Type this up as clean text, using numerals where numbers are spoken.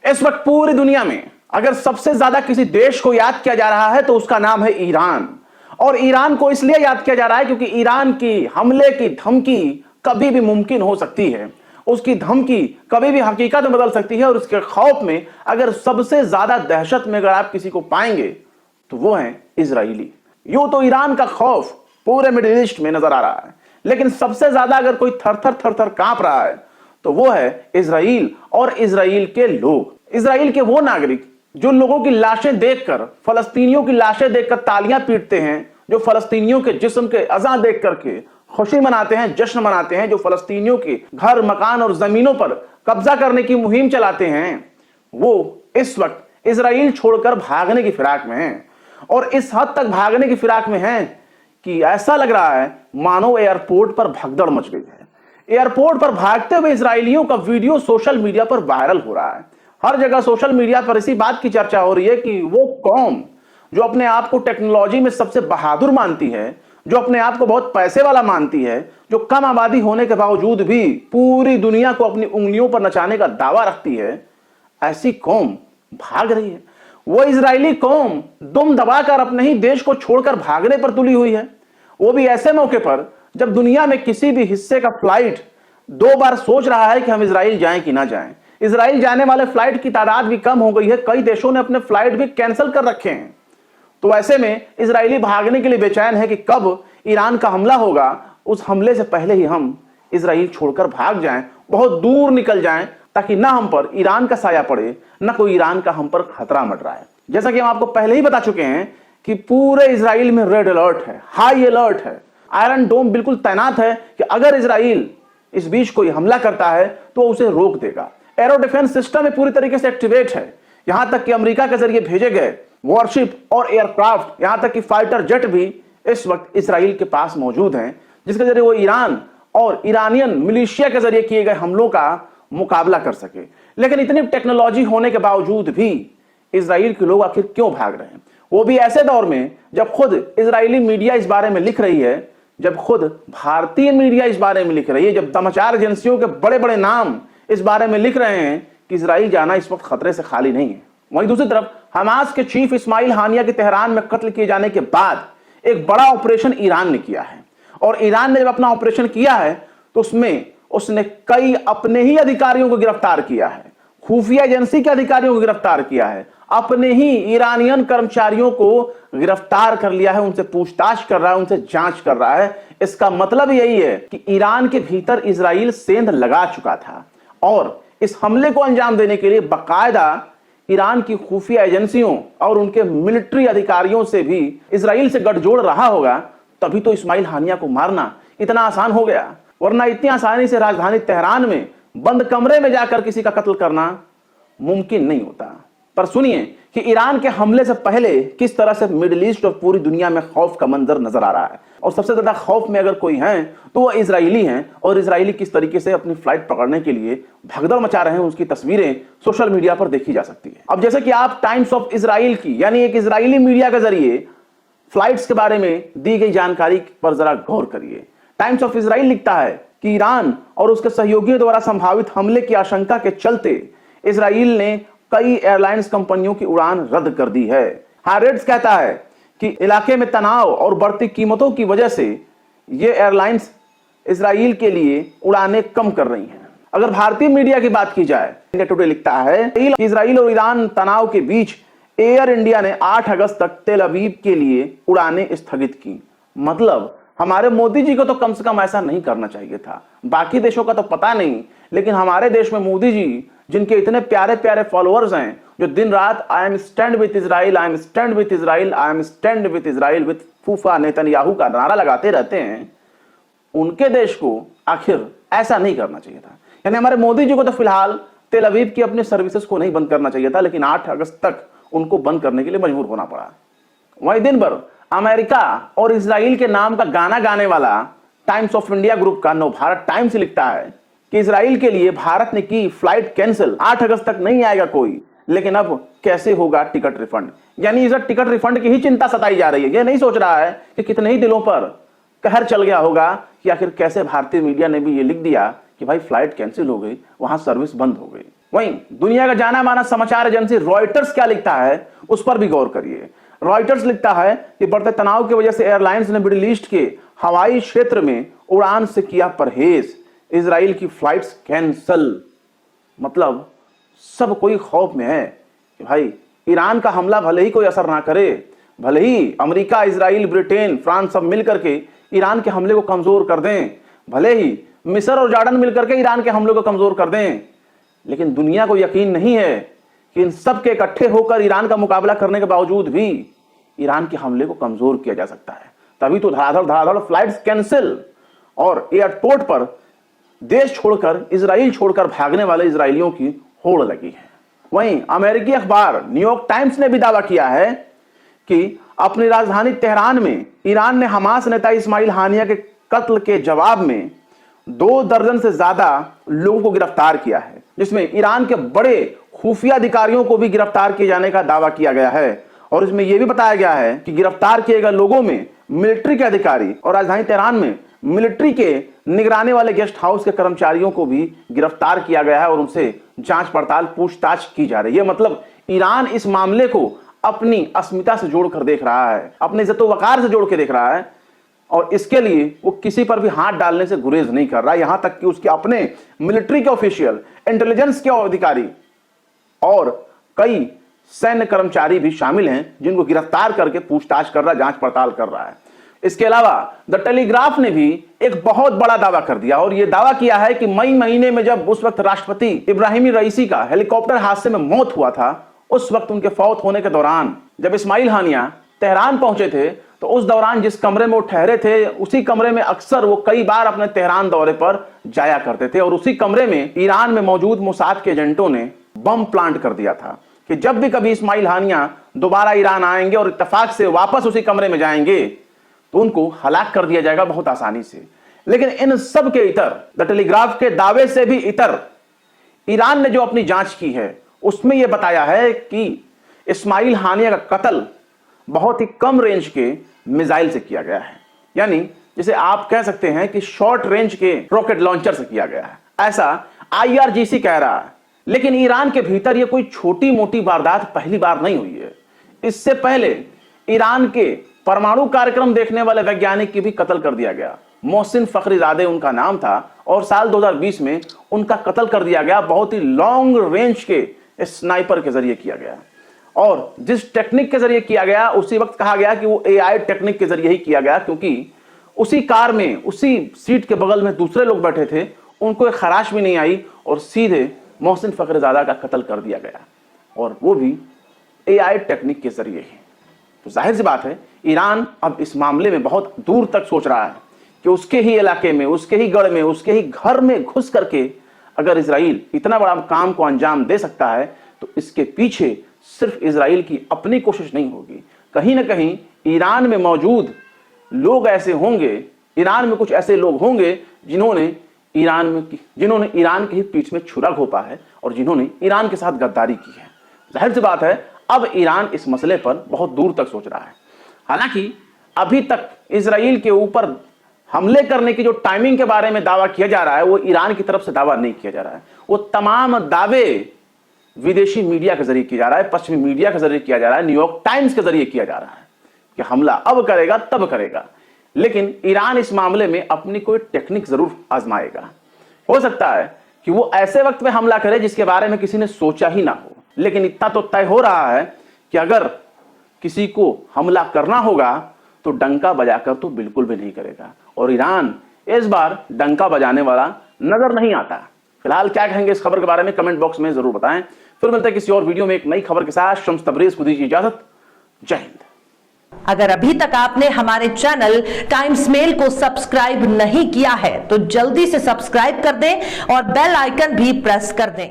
इस वक्त पूरी दुनिया में अगर सबसे ज्यादा किसी देश को याद किया जा रहा है तो उसका नाम है ईरान। और ईरान को इसलिए याद किया जा रहा है क्योंकि ईरान की हमले की धमकी कभी भी मुमकिन हो सकती है। उसकी धमकी कभी भी हकीकत में बदल सकती है। और उसके खौफ में अगर सबसे ज्यादा दहशत में अगर आप किसी को पाएंगे तो वो है इजरायली। यूं तो ईरान का खौफ पूरे मिडिल ईस्ट में नजर आ रहा है, लेकिन सबसे ज्यादा अगर कोई थर थर कांप रहा है तो वो है इजराइल और इजराइल के लोग। इजराइल के वो नागरिक जो लोगों की लाशें देखकर, फलस्तीनियों की लाशें देखकर तालियां पीटते हैं, जो फलस्तीनियों के जिस्म के अज़ा देख करके खुशी मनाते हैं, जश्न मनाते हैं, जो फलस्तीनियों के घर, मकान और जमीनों पर कब्जा करने की मुहिम चलाते हैं, वो इस वक्त इजराइल छोड़कर भागने की फिराक में हैं। और इस हद तक भागने की फिराक में हैं कि ऐसा लग रहा है मानो एयरपोर्ट पर भगदड़ मच गई है। एयरपोर्ट पर भागते हुए इजरायलियों का वीडियो सोशल मीडिया पर वायरल हो रहा है। हर जगह सोशल मीडिया पर इसी बात की चर्चा हो रही है कि वो कौम जो अपने आप को टेक्नोलॉजी में सबसे बहादुर मानती है, जो अपने आप को बहुत पैसे वाला मानती है, जो कम आबादी होने के बावजूद भी पूरी दुनिया को अपनी उंगलियों पर नचाने का दावा रखती है, ऐसी कौम भाग रही है। वो इजरायली कौम दुम दबाकर अपने ही देश को छोड़कर भागने पर तुली हुई है। वो भी ऐसे मौके पर जब दुनिया में किसी भी हिस्से का फ्लाइट 2 बार सोच रहा है कि हम इजराइल जाएं कि ना जाएं। इजराइल जाने वाले फ्लाइट की तादाद भी कम हो गई है। कई देशों ने अपने फ्लाइट भी कैंसिल कर रखे हैं। तो ऐसे में इजरायली भागने के लिए बेचैन है कि कब ईरान का हमला होगा, उस हमले से पहले ही हम इजराइल छोड़कर भाग जाएं, बहुत दूर निकल जाएं, ताकि ना हम पर ईरान का साया पड़े, ना कोई ईरान का हम पर खतरा मंडराए। जैसा कि हम आपको पहले ही बता चुके हैं कि पूरे इजराइल में रेड अलर्ट है, हाई अलर्ट है। आयरन डोम बिल्कुल तैनात है कि अगर इजराइल इस बीच कोई हमला करता है तो उसे रोक देगा। एरो डिफेंस सिस्टम पूरी तरीके से एक्टिवेट है। यहां तक कि अमेरिका के जरिए भेजे गए वॉरशिप और एयरक्राफ्ट, यहां तक कि फाइटर जेट भी इस वक्त इजराइल के पास मौजूद हैं, जिसके जरिए वो ईरान और ईरानियन मिलिशिया के जरिए किए गए हमलों का मुकाबला कर सके। लेकिन इतनी टेक्नोलॉजी होने के बावजूद भी इजराइल के लोग आखिर क्यों भाग रहे हैं? वो भी ऐसे दौर में जब खुद इजरायली मीडिया इस बारे में लिख रही है, जब खुद भारतीय मीडिया इस बारे में लिख रही है, जब समाचार एजेंसियों के बड़े बड़े नाम इस बारे में लिख रहे हैं कि इजराइल जाना इस वक्त खतरे से खाली नहीं है। वहीं दूसरी तरफ हमास के चीफ इस्माइल हानिया के तेहरान में कत्ल किए जाने के बाद एक बड़ा ऑपरेशन ईरान ने किया है। और ईरान ने जब अपना ऑपरेशन किया है तो उसने कई अपने ही अधिकारियों को गिरफ्तार किया है, खुफिया एजेंसी के अधिकारियों को गिरफ्तार किया है, अपने ही ईरानियन कर्मचारियों को गिरफ्तार कर लिया है, उनसे पूछताछ कर रहा है, उनसे जांच कर रहा है। इसका मतलब यही है कि ईरान के भीतर इजराइल सेंध लगा चुका था और इस हमले को अंजाम देने के लिए बाकायदा ईरान की खुफिया एजेंसियों और उनके मिलिट्री अधिकारियों से भी इजराइल से गठजोड़ रहा होगा। तभी तो इस्माइल हानिया को मारना इतना आसान हो गया, वरना इतनी आसानी से राजधानी तेहरान में बंद कमरे में जाकर किसी का कत्ल करना मुमकिन नहीं होता। पर सुनिए कि ईरान के हमले से पहले किस तरह से मिडिल ईस्ट और पूरी दुनिया में खौफ का मंजर नजर आ रहा है। और सबसे ज्यादा खौफ में अगर कोई है तो वो इजरायली हैं। और इजरायली किस तरीके से अपनी फ्लाइट पकड़ने के लिए भगदड़ मचा रहे हैं, उसकी तस्वीरें सोशल मीडिया पर देखी जा सकती है। अब जैसे कि आप टाइम्स ऑफ इजराइल की, यानी एक इजरायली मीडिया के जरिए फ्लाइट्स के बारे में दी गई जानकारी पर जरा गौर करिए। टाइम्स ऑफ इजराइल लिखता है कि ईरान और उसके सहयोगियों द्वारा संभावित हमले की आशंका के चलते इजराइल ने कई एयरलाइंस कंपनियों की उड़ान रद्द कर दी है। हारेट्स कहता है कि इलाके में तनाव और बढ़ती कीमतों की वजह से ये एयरलाइंस इजराइल के लिए उड़ानें कम कर रही हैं। अगर भारतीय मीडिया की बात की जाए, इंडिया टुडे लिखता है इजराइल और ईरान तनाव के बीच एयर इंडिया ने 8 अगस्त तक तेल अवीव के लिए उड़ानें स्थगित की। मतलब हमारे मोदी जी को तो कम से कम ऐसा नहीं करना चाहिए था। बाकी देशों का तो पता नहीं, लेकिन हमारे देश में मोदी जी, जिनके इतने प्यारे प्यारे फॉलोअर्स हैं, जो दिन रात I am stand with Israel, I am stand with Israel, I am stand with Israel with फूफा नेतन्याहू का नारा लगाते रहते हैं, उनके देश को आखिर ऐसा नहीं करना चाहिए था। यानी हमारे मोदी जी को तो फिलहाल तेल अवीव की अपनी सर्विसेज को नहीं बंद करना चाहिए था, लेकिन 8 अगस्त तक उनको बंद करने के लिए मजबूर होना पड़ा। वहीं दिन भर अमेरिका और इजराइल के नाम का गाना गाने वाला टाइम्स ऑफ इंडिया ग्रुप का नवभारत टाइम्स लिखता है कि इजराइल के लिए भारत ने की फ्लाइट कैंसिल, 8 अगस्त तक नहीं आएगा कोई, लेकिन अब कैसे होगा टिकट रिफंड। यानी इस टिकट रिफंड की ही चिंता सताई जा रही है। ये नहीं सोच रहा है कि कितने ही दिलों पर कहर चल गया होगा कि आखिर कैसे भारतीय मीडिया ने भी ये लिख दिया कि भाई फ्लाइट कैंसिल हो गई, वहां सर्विस बंद हो गई। वहीं दुनिया का जाना माना समाचार एजेंसी रॉयटर्स क्या लिखता है उस पर भी गौर करिए। रॉयटर्स लिखता है कि बढ़ते तनाव की वजह से एयरलाइंस ने मिडिल ईस्ट के हवाई क्षेत्र में उड़ान से किया परहेज, इजराइल की फ्लाइट्स कैंसल। मतलब सब कोई खौफ में है कि भाई ईरान का हमला भले ही कोई असर ना करे, भले ही अमेरिका, इजराइल, ब्रिटेन, फ्रांस सब मिलकर के ईरान के हमले को कमजोर कर दें, भले ही मिस्र और जॉर्डन मिलकर के ईरान के हमले को कमजोर कर दें, लेकिन दुनिया को यकीन नहीं है कि इन सब के इकट्ठे होकर ईरान का मुकाबला करने के बावजूद भी ईरान के हमले को कमजोर किया जा सकता है। तभी तो धड़ाधड़ फ्लाइट्स कैंसिल और एयरपोर्ट पर देश छोड़कर, इजराइल छोड़कर भागने वाले इजरायलियों की होड़ लगी है। वहीं अमेरिकी अखबार न्यूयॉर्क टाइम्स ने भी दावा किया है कि अपनी राजधानी तेहरान में ईरान ने हमास नेता इस्माइल हानिया के कत्ल के जवाब में 2 दर्जन से ज्यादा लोगों को गिरफ्तार किया है, जिसमें ईरान के बड़े खुफिया अधिकारियों को भी गिरफ्तार किए जाने का दावा किया गया है। और इसमें यह भी बताया गया है कि गिरफ्तार किए गए लोगों में मिलिट्री के अधिकारी और राजधानी तेहरान में मिलिट्री के निगरानी वाले गेस्ट हाउस के कर्मचारियों को भी गिरफ्तार किया गया है और उनसे जांच पड़ताल, पूछताछ की जा रही है। मतलब ईरान इस मामले को अपनी अस्मिता से जोड़कर देख रहा है, अपने इज्जतो वकार से जोड़ के देख रहा है, और इसके लिए वो किसी पर भी हाथ डालने से गुरेज नहीं कर रहा। यहां तक कि उसके अपने मिलिट्री के ऑफिशियल, इंटेलिजेंस के अधिकारी और कई सैन्य कर्मचारी भी शामिल हैं जिनको गिरफ्तार करके पूछताछ कर रहा है, जांच पड़ताल कर रहा है। इसके अलावा द टेलीग्राफ ने भी एक बहुत बड़ा दावा कर दिया और यह दावा किया है कि मई महीने में जब उस वक्त राष्ट्रपति इब्राहिमी रईसी का हेलीकॉप्टर हादसे में मौत हुआ था, उस वक्त उनके फौत होने के दौरान जब इस्माइल हानिया तेहरान पहुंचे थे तो उस दौरान जिस कमरे में वो ठहरे थे उसी कमरे में अक्सर वो कई बार अपने तेहरान दौरे पर जाया करते थे और उसी कमरे में ईरान में मौजूद मोसाद के एजेंटों ने बम प्लांट कर दिया था कि जब भी कभी इस्माइल हानिया दोबारा ईरान आएंगे और इत्तेफाक से वापस उसी कमरे में जाएंगे तो उनको हलाक कर दिया जाएगा बहुत आसानी से। लेकिन इन सब के इतर, द टेलीग्राफ के दावे से भी इतर, ईरान ने जो अपनी जांच की है उसमें यह बताया है कि इस्माइल हानिया का कत्ल बहुत ही कम रेंज के मिसाइल से किया गया है, यानी जिसे आप कह सकते हैं कि शॉर्ट रेंज के रॉकेट लॉन्चर से किया गया है, ऐसा IRGC कह रहा है। लेकिन ईरान के भीतर यह कोई छोटी मोटी वारदात पहली बार नहीं हुई है। इससे पहले ईरान के परमाणु कार्यक्रम देखने वाले वैज्ञानिक की भी कत्ल कर दिया गया। मोहसिन फखरीजादे उनका नाम था और साल 2020 में उनका कत्ल कर दिया गया। बहुत ही लॉन्ग रेंज के स्नाइपर के जरिए किया गया और जिस टेक्निक के जरिए किया गया उसी वक्त कहा गया कि वो AI टेक्निक के जरिए ही किया गया, क्योंकि उसी कार में, उसी सीट के बगल में दूसरे लोग बैठे थे, उनको एक खराश भी नहीं आई और सीधे मोहसिन फखरीजादा का कत्ल कर दिया गया और वो भी AI टेक्निक के जरिए ही। तो जाहिर सी बात है ईरान अब इस मामले में बहुत दूर तक सोच रहा है कि उसके ही इलाके में, उसके ही गढ़ में, उसके ही घर में घुस करके अगर इजराइल इतना बड़ा काम को अंजाम दे सकता है तो इसके पीछे सिर्फ इजराइल की अपनी कोशिश नहीं होगी, कहीं ना कहीं ईरान में मौजूद लोग ऐसे होंगे, ईरान में कुछ ऐसे लोग होंगे जिन्होंने ईरान की पीठ में छुरा घोंपा है और जिन्होंने ईरान के साथ गद्दारी की है। जाहिर सी बात है अब ईरान इस मसले पर बहुत दूर तक सोच रहा है। हालांकि अभी तक इजराइल के ऊपर हमले करने की जो टाइमिंग के बारे में दावा किया जा रहा है वो ईरान की तरफ से दावा नहीं किया जा रहा है। वो तमाम दावे विदेशी मीडिया के जरिए किया जा रहा है, पश्चिमी मीडिया के जरिए किया जा रहा है, न्यूयॉर्क टाइम्स के जरिए किया जा रहा है कि हमला अब करेगा तब करेगा। लेकिन ईरान इस मामले में अपनी कोई टेक्निक जरूर आजमाएगा। हो सकता है कि वो ऐसे वक्त में हमला करे जिसके बारे में किसी ने सोचा ही ना हो, लेकिन इतना तो तय हो रहा है कि अगर किसी को हमला करना होगा तो डंका बजाकर तो बिल्कुल भी नहीं करेगा और ईरान इस बार डंका बजाने वाला नजर नहीं आता। फिलहाल क्या कहेंगे इस खबर के बारे में कमेंट बॉक्स में जरूर बताएं। फिर मिलते हैं किसी और वीडियो में एक नई खबर के साथ। शम्स तबरेज को दीजिए इजाजत। जय हिंद। अगर अभी तक आपने हमारे चैनल टाइम्स मेल को सब्सक्राइब नहीं किया है तो जल्दी से सब्सक्राइब कर दें और बेल आइकन भी प्रेस कर दें।